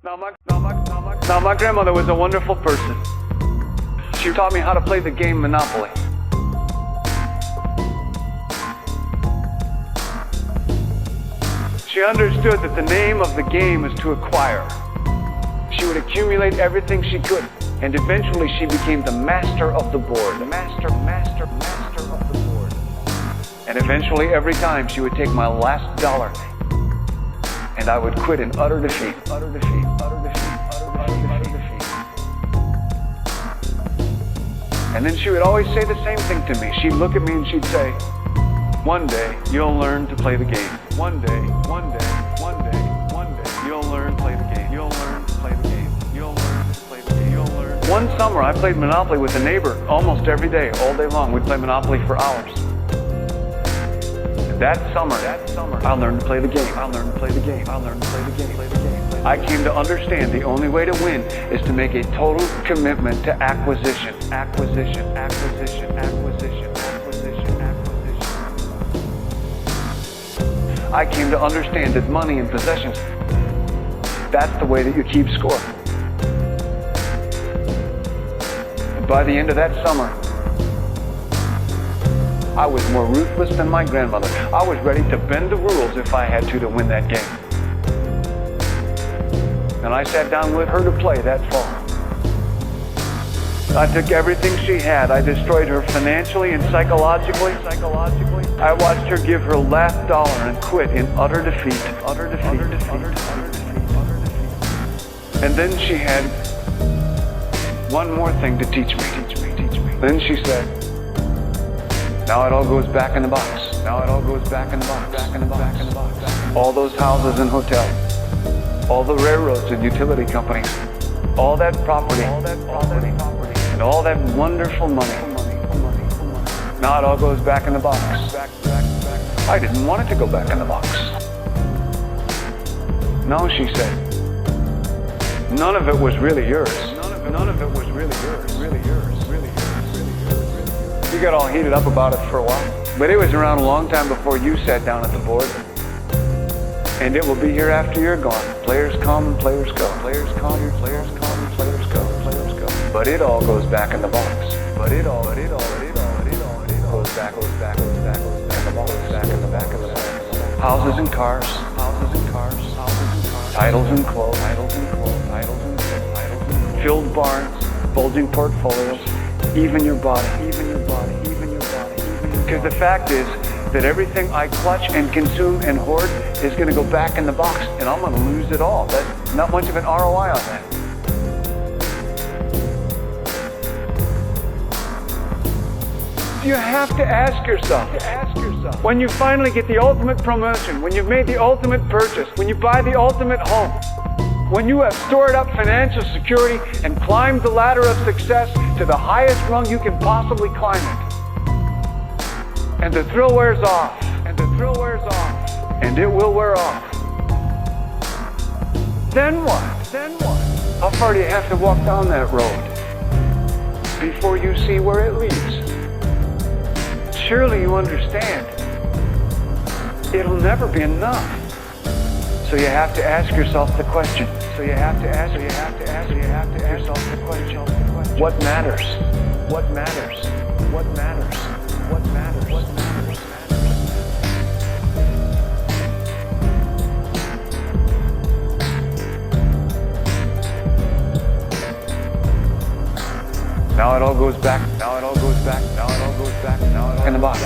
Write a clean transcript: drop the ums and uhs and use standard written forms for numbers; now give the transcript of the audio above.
Now my grandmother was a wonderful person. She taught me how to play the game Monopoly. She understood that the name of the game is to acquire. She would accumulate everything she could, and eventually she became the master of the board. The master of the board. And eventually every time she would take my last dollar, and I would quit in utter defeat. And then she would always say the same thing to me. She'd look at me and she'd say, "One day you'll learn to play the game. One day, you'll learn to play the game. You'll learn to play the game. You'll learn to play the game. You'll learn." One summer I played Monopoly with a neighbor almost every day, all day long. We'd play Monopoly for hours. And that summer, I learned to play the game. I learned to play the game. I learned to play the game. I came to understand the only way to win is to make a total commitment to acquisition. I came to understand that money and possessions, that's the way that you keep score. And by the end of that summer, I was more ruthless than my grandmother. I was ready to bend the rules if I had to win that game. And I sat down with her to play that fall. I took everything she had. I destroyed her financially and psychologically. I watched her give her last dollar and quit in utter defeat. And then she had one more thing to teach me. Then she said, "Now it all goes back in the box. Now it all goes back in the box. All those houses and hotels, all the railroads and utility companies, all that property, and all that wonderful money. Now it all goes back in the box." I didn't want it to go back in the box. "No," she said. "None of it was really yours. None of it was really yours. You got all heated up about it for a while, but it was around a long time before you sat down at the board. And it will be here after you're gone. Players come, players go. Players come, players go. But it all goes back in the box. But it all goes back in the box. Houses and cars. Titles and clothes. Filled barns, bulging portfolios, even your body. Because the fact is that everything I clutch and consume and hoard is going to go back in the box, and I'm going to lose it all. That's not much of an ROI on that. You have to ask yourself, when you finally get the ultimate promotion, when you've made the ultimate purchase, when you buy the ultimate home, when you have stored up financial security and climbed the ladder of success to the highest rung you can possibly climb it, and the thrill wears off, and it will wear off. Then what? How far do you have to walk down that road before you see where it leads? Surely you understand, it'll never be enough. So you have to ask yourself the question. What matters? Now it all goes back in the box.